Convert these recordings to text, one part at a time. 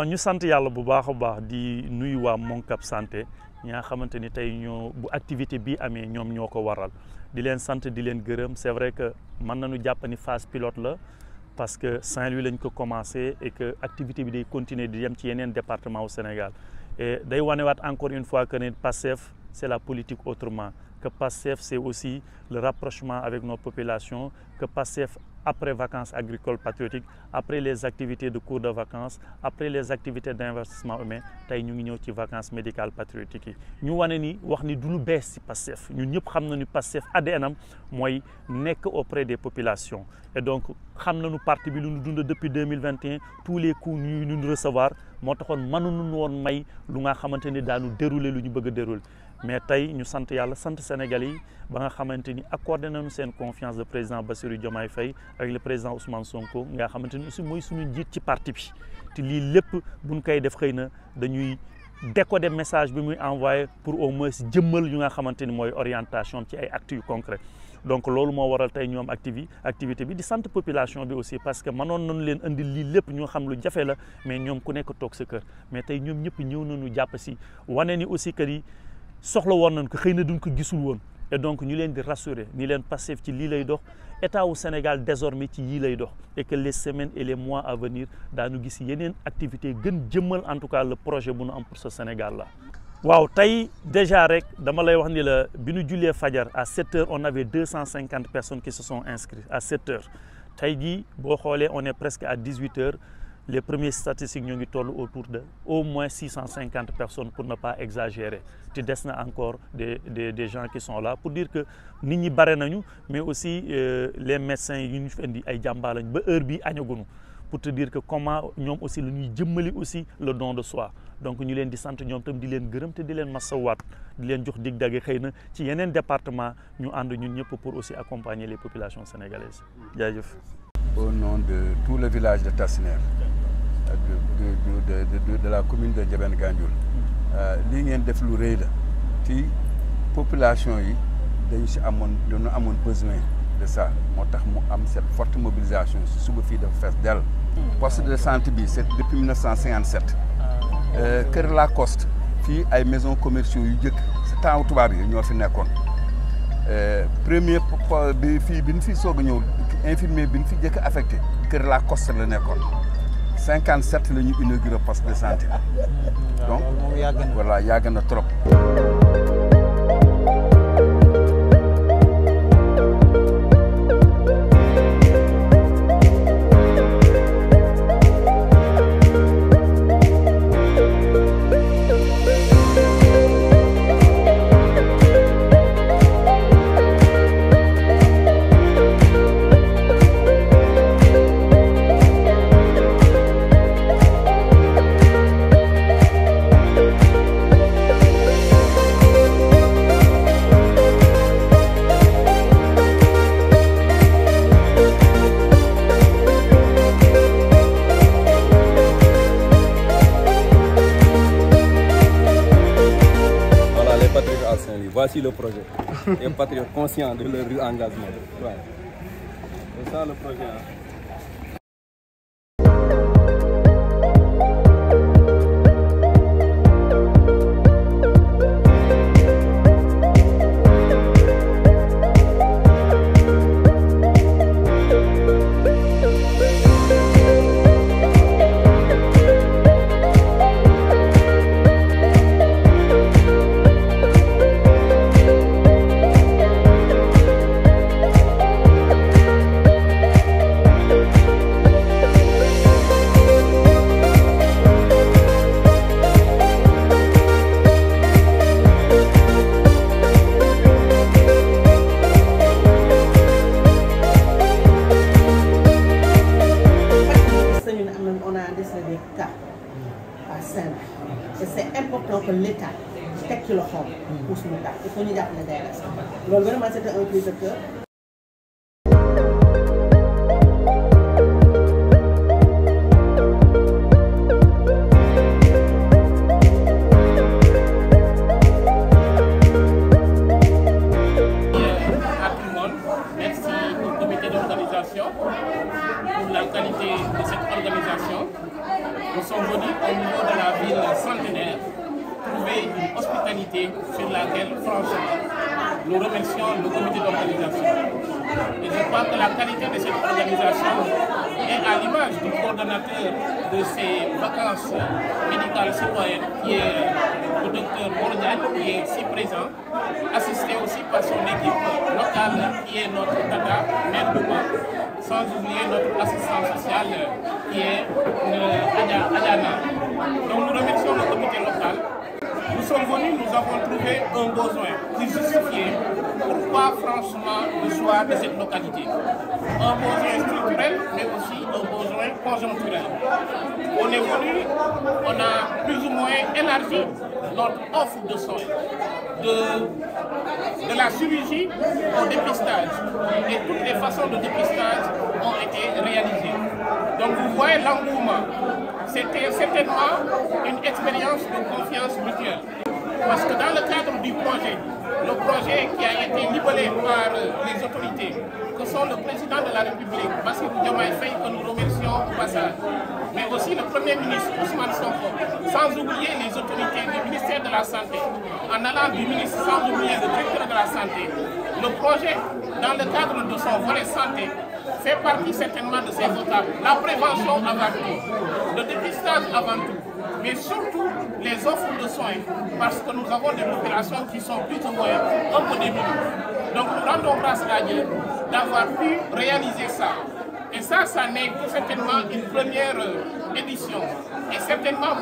waaw ñu sant yàlla bu baax a baax di nuyu waa Moncap Santé ñi nga xamante ni tey ñoo bu activité bi amee ñoom ñoo ko waral di leen sant di leen gërëm c'est vrai que mën nañu jàpp ni phase pilote la parce que Saint-Louis lañ ko commencé et que activité bi day continuer di dem ci yeneen département au Sénégal et day wanewaat encore une fois que ne Pastef c'est la politique autrement, que Pastef c'est aussi le rapprochement avec nos populations, que Pastef après vacances agricoles patriotiques, après les activités de cours de vacances, après les activités d'investissement humain, tey ñu ngi ñëw ci vacances médicales patriotiques yi ñu wane ni wax ni du lu bees ci Pastef ñun ñëpp xam nañu Pastef ADN am mooy nekk auprès des populations et donc xam nañu parti bi lu ñu dund depuis 2021 tous les coups ñu recevoir moo taxoon mënuñu woon may lu nga xamante ni daanu dérouler lu ñu bëgg a dérouler mais tey ñu sant yàlla sant Sénégalais yi ba nga xamante ni accordé nañu seen confiance le président Bassirou Diomaye Faye avec le président Ousmane Sonko nga xamante ni aussi mooy suñu njiit ci parti bi te lii lépp buñ koy def xëy na dañuy décoder message bi muy envoyé pour au moins jëmmal yu nga xamante ni mooy orientation ci ay actes yu concret donc loolu moo waral tey ñoom activité bi di sant population bi aussi parce que mënoon nañu leen indi lii lépp ñoo xam lu jafe la mais ñoom ku nekk toog sa kër mais tey ñoom ñëpp ñëw nañu jàpp si wane ni aussi que yi soxla woon nañ ko xëy na duñ ko gisul woon et donc ñu leen di rassurer ni leen Pastef ci lii lay dox état wu Sénégal désormais ci yii lay dox et que les semaines et les mois à venir daanu gis yeneen activité gën jëmmal en tout cas le projet bu nu am pour ce Sénégal là. waaw tey déjà rek dama lay wax ni la bi ñu jullee fajar à 7 heures on avait 250 personnes qui se sont inscrites à 7 heures tey jii boo xoolee on est presque à 18 heures. Les premières statistiques ñoo ngi toll autour de au moins 650 personnes pour ne pas exagérer te des na encore des gens qui sont là pour dire que nit ñi bare nañu mais aussi les médecins yi ñu fi indi ay jàmbaar lañ ba heure bi añagunu pour te dire que comment ñoom aussi la ñuy jëmmali aussi le don de soi donc ñu leen di sant ñoom tam di leen gërëm te di leen masawaat di leen jox dig dage xëy na ci yeneen département ñu ànd ñun ñëpp pour aussi accompagner les populations sénégalaises jaajëf. Au nom de tout le village de Tassinère de la commune de Ndiébène Gandiol lii ngeen def lu rëy la ci population yi dañu amoon besoin de ça moo tax mu am cette forte mobilisation si suba fii dafa fees dell. Poste de santé bi c'est depuis 1957 Kër Lacoste fii ay maisons commerciaux yu jëkk si temps tubaab yi ñoo fi nekkoon premier bi fii bi ñu fi soog a ñëw infirmier bi ñu fi jëkk affecté Kër Lacoste la nekkoon 57 la ñu inauguré poste de santé donc voilà yàgg na trop. Voici le projet. Les patriotes conscients de leur engagement. Ouais. C'est ça le projet. C'est important que l'État teg ci loxoom pour suñu tax il faut ñu jàppale DRS loolu vraiment c'était un cri de cœur. Pour la qualité de cette organisation. Nous sommes venus au qualité sur laquelle, franchement, nous remercions le comité d'organisation. Et je crois que la qualité de cette organisation est à l'image du coordonnateur de ces vacances médicales citoyennes, qui est le docteur Mordian, qui est ici présent, assisté aussi par son équipe locale, qui est notre Tata, maire de Bois, sans oublier notre assistante sociale, qui est Adjana. Donc nous remercions le comité local. Nous sommes venus, nous avons trouvé un besoin qui justifiait pourquoi franchement le choix de cette localité. Un besoin structurel, mais aussi un besoin conjoncturel. On est venu, on a plus ou moins élargi notre offre de soins, de la chirurgie au dépistage. Et toutes les façons de dépistage ont été réalisées. Donc vous voyez l'engouement. C'était certainement une expérience de confiance mutuelle. Parce que dans le cadre du projet, le projet qui a été libellé par les autorités, que sont le président de la République, Bassirou Diomaye Faye, que nous remercions au passage, mais aussi le Premier ministre Ousmane Sonko, sans oublier les autorités du ministère de la Santé, en allant du ministre sans oublier le directeur de la Santé. Le projet, dans le cadre de son volet santé, fait partie certainement de ces votables. La prévention avant tout, le dépistage avant tout, mais surtout les offres de soins, parce que nous avons des populations qui sont plus ou moins un peu démunies. Donc nous rendons grâce à Dieu d'avoir pu réaliser ça. Et ça n'est certainement une première édition. Et certainement,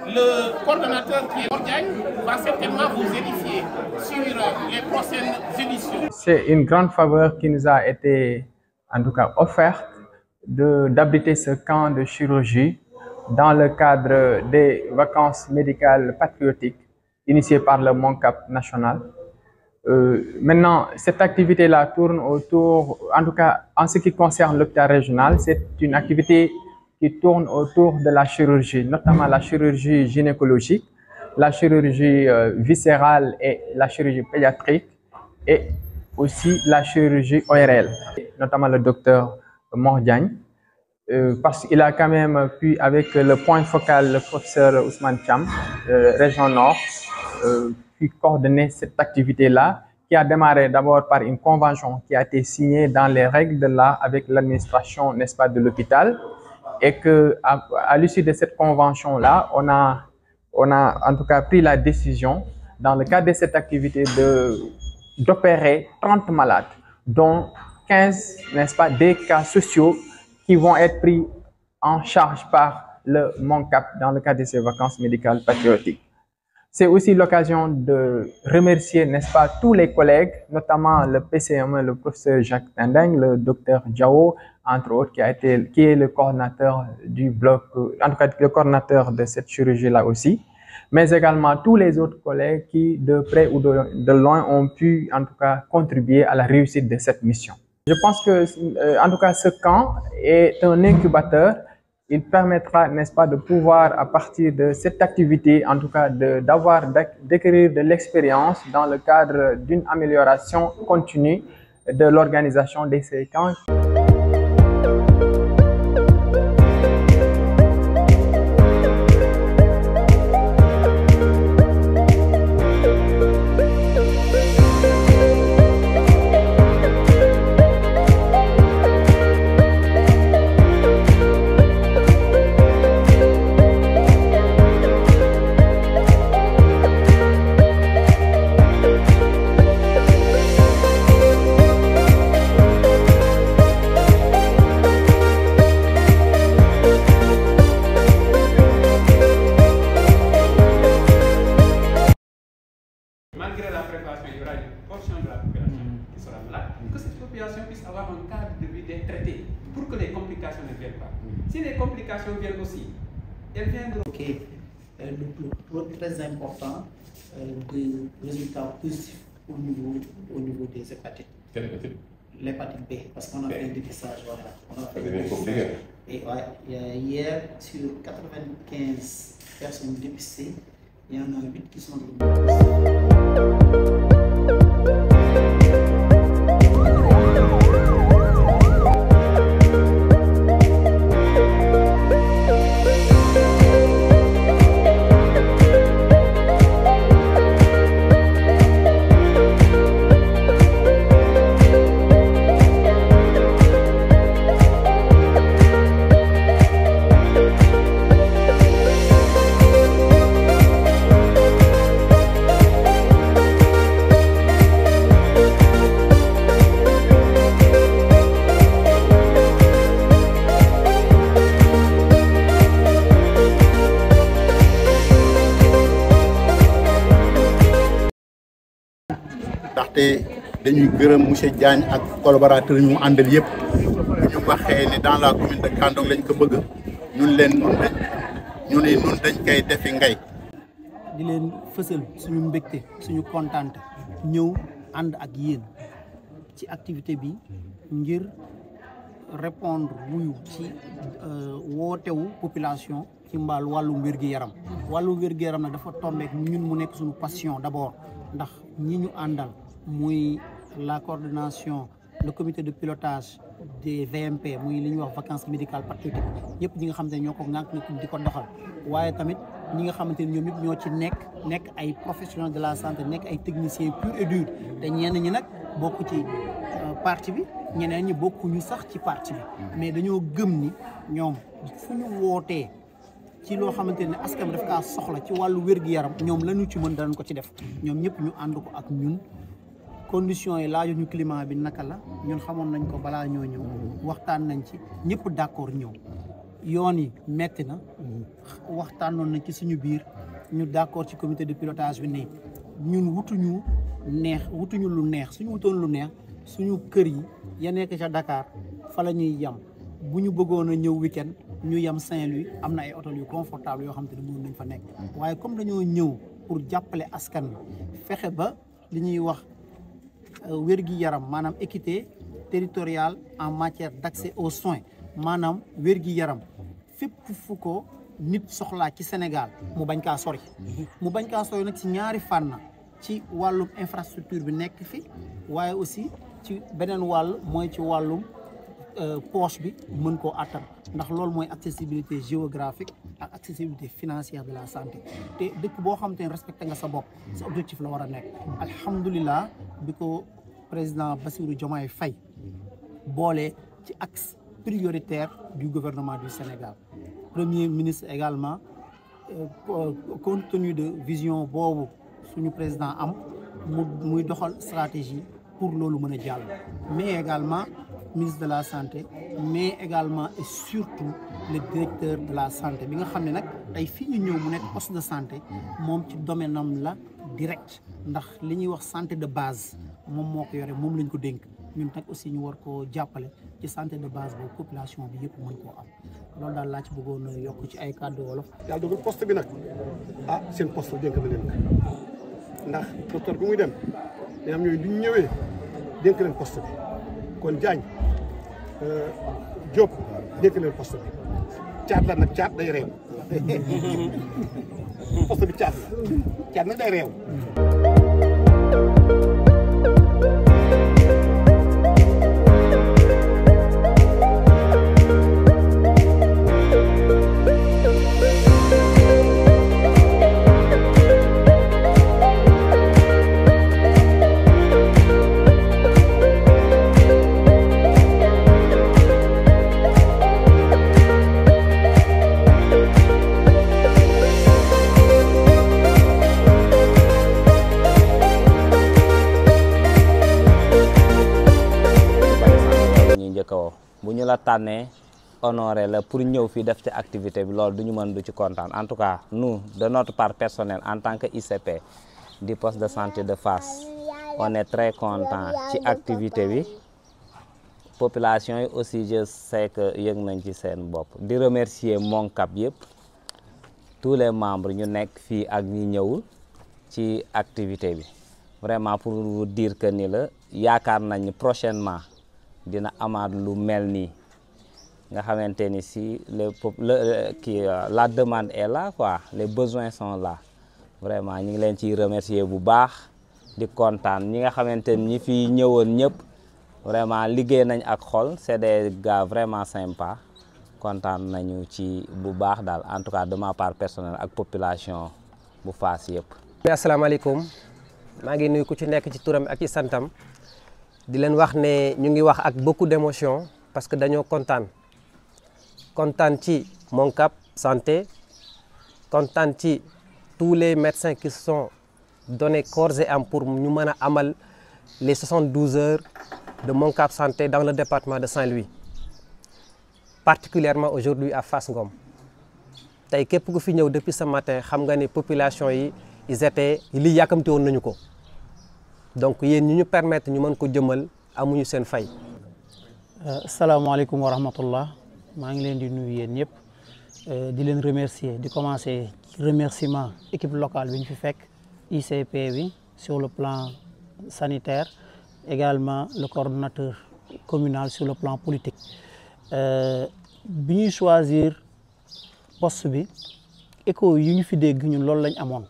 le coordonnateur qui est Mordian va certainement vous édifier sur les prochaines éditions. C'est une grande faveur qui nous a été en tout cas offerte d'abriter ce camp de chirurgie dans le cadre des vacances médicales patriotiques initiées par le MONCAP national. Maintenant, cette activité-là tourne autour, en tout cas en ce qui concerne l'hôpital régional, c'est une activité qui tourne autour de la chirurgie, notamment la chirurgie gynécologique, la chirurgie viscérale et la chirurgie pédiatrique, et aussi la chirurgie ORL, notamment le docteur Mordian, parce qu'il a quand même pu, avec le point focal, le professeur Ousmane Cham, région Nord, pu coordonner cette activité-là, qui a démarré d'abord par une convention qui a été signée dans les règles de l'art avec l'administration, n'est-ce pas, de l'hôpital, et que à l'issue de cette convention-là, on a en tout cas pris la décision, dans le cadre de cette activité, d'opérer 30 malades, dont 15, n'est-ce pas, des cas sociaux qui vont être pris en charge par le MONCAP dans le cadre de ces vacances médicales patriotiques. C'est aussi l'occasion de remercier, n'est-ce pas, tous les collègues, notamment le PCME, le professeur Jacques Tendeng, le docteur Diao, entre autres, qui est le coordinateur du bloc, en tout cas le coordinateur de cette chirurgie-là aussi, mais également tous les autres collègues qui, de près ou de loin, ont pu, en tout cas, contribuer à la réussite de cette mission. Je pense que, en tout cas, ce camp est un incubateur. Il permettra, n'est-ce pas, de pouvoir, à partir de cette activité, en tout cas, d'acquérir de l'expérience dans le cadre d'une amélioration continue de l'organisation de ces camps. Malgré la préparation, il y aura une portion de la population qui sera malade, que cette population puisse avoir un cadre de vie d'être traitée pour que les complications ne viennent pas. Si les complications viennent aussi, elles viendront. Okay. Le très important de résultats positifs au niveau des hépatites. Quelle hépatite? L'hépatite B, parce qu'on a fait un dépistage. Voilà. On a fait Ça devient compliqué. Et ouais, hier, sur 95 personnes dépistées, il y en a 8 qui sont ndaxte dañuy gërëm monsieur Diagne ak collaborateur ñu mu àndal yëpp ñu waxee ne dans la commune de Kandong lañ ko bëgg ñun dañ koy defi ngay. di leen fësal suñu mbégte suñu kontaante ñëw ànd ak yéen ci activité bi ngir répondre wuyu ci wootewu population ci mbaal wàllum wér-gi-yaram wàllum wér-gi-yaram nag dafa tombeek ñun mu nekk suñu passion d'abord ndax ñi ñu àndal muy la coordination le comité de pilotage des VMP muy li ñuy wax vacances médicales patriotiques ñëpp ñi nga xamante ne ñoo ko ŋànk di ko doxal waaye tamit ñi nga xamante ne ñoom ñëpp ñoo ci nekk ay professionnels de la santé nekk ay techniciens purs et durs te ñenn ñi nag bokk ci parti bi ñeneen ñi bokkuñu sax ci parti bi mais dañoo gëm ni ñoom fu ñu wootee ci loo xamante ne askan bi daf kaa soxla ci wàllu wér-gi-yaram ñoom lañu ci mën danañ ko ci def ñoom ñëpp ñu ànd ko ak ñun conditions yi laaju ñu climat bi naka la ñun xamoon nañ ko balaa ñoo ñëw waxtaan nañ ci ñëpp d'accord ñëw yoon yi metti na waxtaanoon nañ ci suñu biir ñu d'accord ci comité de pilotage bi ne ñun wutuñu lu neex suñu wutoon lu neex suñu kër yi ya nekk ca Dakar fa la ñuy yem bu ñu bëggoon a ñëw week-end ñu yem Saint-Louis am na ay hôtel yu confortable yoo xam te ne mën nañ fa nekk waaye comme dañoo ñëw pour jàppale askan bi fexe ba li ñuy wax wér-gi-yaram maanaam équité territoriale en matière d'accès aux soins maanaam wér-gi-yaram fépp fu ko nit soxlaa ci Sénégal mu bañ kaa sori nag ci ñaari fànn ci wàllum infrastructure bi nekk fi waaye aussi ci beneen wàll mooy ci wàllum poche bi mën koo attan ndax loolu mooy accessibilité géographique ak accessibilité financière de la santé te dëkk boo xam te ne respecté nga sa bopp sa objectif la war a nekk alhamdulilah bi ko président Bassirou Diomaye Faye boole ci axe prioritaire du gouvernement du Sénégal premier ministre également compte tenu de vision boobu suñu président am muy doxal stratégie pour loolu mën a jàll mais également ministre de la santé mais également et surtout le directeur de la santé bi nga xam ne nag tey fii ñu ñëw mu nekk poste de santé moom ci domaine am la direct ndax li ñuy wax santé de base moom moo ko yore moom lañ ko dénk ñun nag aussi ñu war koo jàppale ci santé de base boobu population bi yëpp mën koo am loolu daal laa ci bëggoon a yokk ci ay kàddu wolof. yàlla dogal poste bi nag seen poste dénk na leen ndax docteur bi muy dem day am ñooñu du ñu ñëwee dénk leen poste bi kon Diagne Diop dénk leen poste bi caat la nag caat day réew poste bi caat nag day réew. bu ñu la tànnee honoré la pour ñëw fii def ci activité bi loolu du ñu mën du ci kontaan en tout cas nous de notre part personnelle en tant que ICP du poste de santé de Fass on est très content ci activité bi population yi aussi je sais que yëg nañ ci seen bopp di remercier Moncap yëpp tous les membres ñu nekk fii ak ñi ñëwul ci activité bi vraiment pour vous dire que ni la yaakaar nañ prochainement dina amaat lu mel nii nga xamante ni si la demande est là quoi les besoins sont là vraiment ñu ngi leen ciy remercier bu baax di kontaan ñi nga xamante ni ñi fi ñëwoon ñëpp vraiment liggéey nañ ak xol c'est des gars vraiment sympas kontaan nañu ci bu baax daal en tout cas de ma part personnelle ak population bu Fass yëpp. asalaamaaleykum maa ngi nuyu ku ci nekk ci turam ak ci santam. di leen wax ne ñu ngi wax ak beaucoup d'émotion parce que dañoo kontaan ci Moncap santé kontaan ci tous les médecins qui se sont donnés corps et âme pour ñu mën a amal les 72 heures de Moncap santé dans le département de Saint-Louis particulièrement aujourd'hui à Fass Ngom tey képp ku fi ñëw depuis ce matin xam nga ne population yi ils étaient lii yàkkamti woon nañu ko donc yéen ñu permettre ñu mën ko jëmal amuñu seen fay. asalaamaaleykum wa rahmatullah maa ngi leen di nuyu yéen ñëpp di leen remercier di commencer remerciement équipe locale bi ñu fi fekk ICP bi sur le plan sanitaire également le coordonnateur communal sur le plan politique bi ñuy choisir poste bi écho yi ñu fi dégg ñun loolu lañ amoon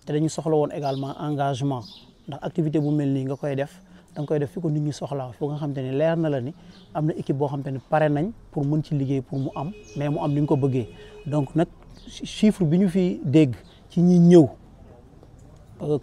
te dañu soxla woon également engagement ndax activité bu mel nii nga koy def da nga koy def fi ko nit ñi soxlaa foo nga xam te ne leer na la ni am na équipe boo xam te ne pare nañ pour mën ci liggéey pour mu am mais mu am ni nga ko bëggee donc nag chiffre bi ñu fi dégg ci ñi ñëw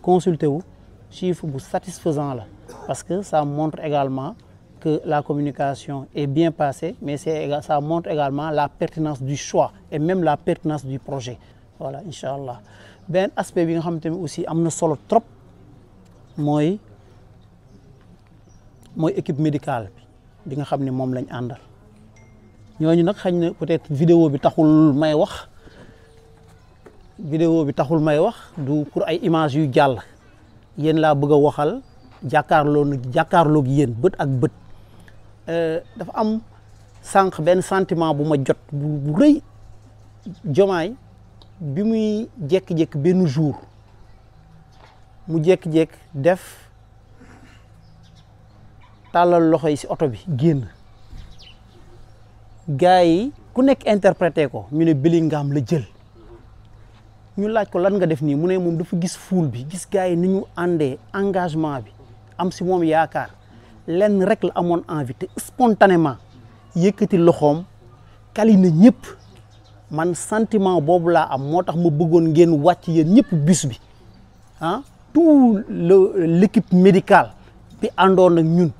consulter wu chiffre bu satisfaisant la parce que ça montre également que la communication est bien passée mais ça montre également la pertinence du choix et même la pertinence du projet voilà incha allah benn aspect bi nga xam te ne aussi am na solo trop mooy équipe médicale bi nga xam ne moom lañ àndal ñooñu nag xañ na peut-être vidéo bi taxul may wax du pour ay images yu jàll yéen laa bëgg a waxal jàkkaarloog yéen bët ak bët dafa am sànq benn sentiment bu ma jot bu rëy Diomaye bi muy jékki-jékki benn jour mu jékki-jékki def tàllal loxo yi ci oto bi génn gars yi ku nekk interprété ko ñu ne Bellingham la jël ñu laaj ko lan nga def nii mu ne moom dafa gis foule bi gis gars yi ni ñu àndee engagement bi am ci moom yaakaar lenn rek la amoon envie te spontanément yëkkati loxoom kali na ñëpp man sentiment boobu laa am moo tax ma bëggoon ngeen wàcc yéen ñëpp bis bi ah tout l'équipe médicale bi àndoon ak ñun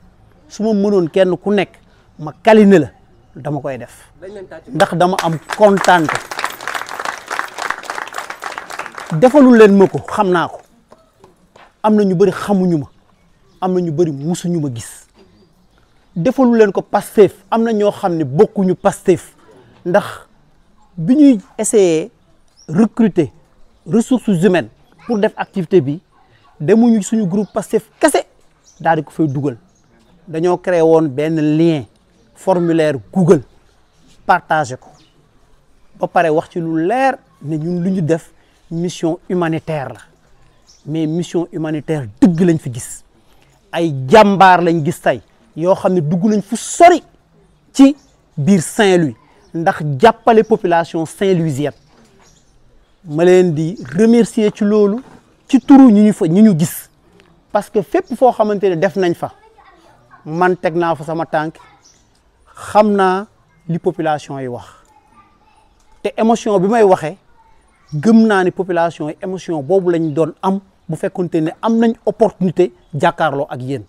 su ma mënoon kenn ku nekk ma kaline la dama koy def ndax dama am kontaante defalul leen ma ko xam naa ko am na ñu bëri xamuñu ma am na ñu bëri musuñu ma gis defalu leen ko Pastef am na ñoo xam ne bokkuñu Pastef ndax bi ñuy essayer recruter ressources humaines pour def activité bi demuñu suñu groupe Pastef kese daal di ko fay dugal dañoo créé woon benn lien formulaire Google partagé ko ba pare wax ci lu leer ne ñun lu ñu def mission humanitaire la mais mission humanitaire dëgg lañ fi gis ay jàmbaar lañ gis tey yoo xam ne dugg nañ fu sori ci biir Saint-Louis ndax jàppale population saint-louisienne ma leen di remercier ci loolu ci turu ñi ñu gis parce que fépp foo xamante ne def nañ fa man teg naa fa sama tànk xam naa li population yi wax te émotion bi may waxee gëm naa ni population yi émotion boobu lañ doon am bu fekkonte ne am nañ opportunité jàkkaarloo ak yéen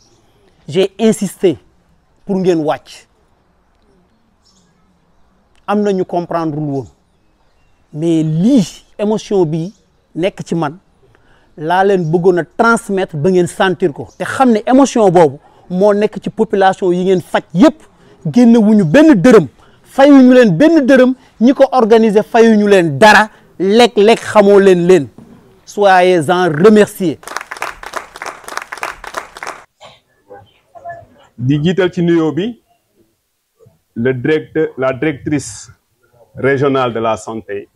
j'ai insisté pour ngeen wàcc am na ñu comprendre lul woon mais lii émotion bi nekk ci man laa leen bëggoon a transmettre ba ngeen sentir ko te xam ne émotion boobu moo nekk ci population yi ngeen faj yépp génnewuñu benn dërëm fayuñu leen benn dërëm ñi ko organiser fayuñu leen dara lekk xamoo leen soyez en remerciés. di jiital ci nuyoo bi la directrice régionale de la santé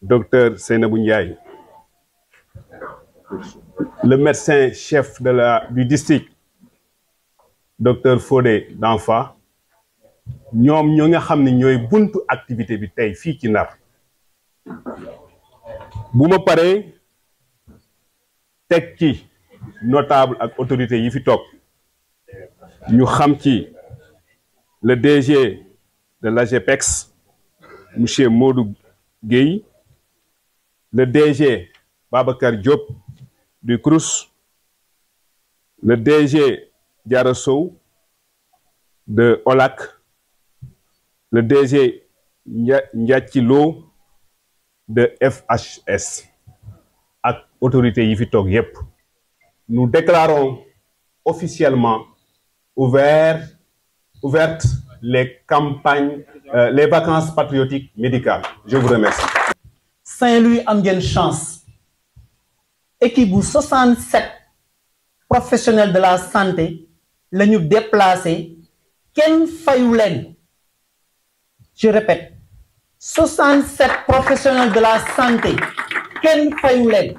docteur Seynabou Ndiaye, le médecin chef du district docteur Fodé Danfa, ñoom ñoo nga xam ne ñooy buntu activité bi tey fii ci Ndar bu ma paree teg ci notable ak autorité yi fi toog ñu xam ci le DG de l'AGEPEX monsieur Modou Gueye, le DG Babacar Diop du CROUS, le DG Diarra Sow de OLAC, le DG Ndiathi Lo de FHS ak autorité yi fi toog yépp. Nous déclarons officiellement ouvertes les campagnes, les vacances patriotiques médicales. Je vous remercie. Saint-Louis am ngeen chance équipe bu 67 professionnels de la santé la ñu déplacé kenn fayu leen. Je répète, 67 professionnels de la santé kenn fayu leen.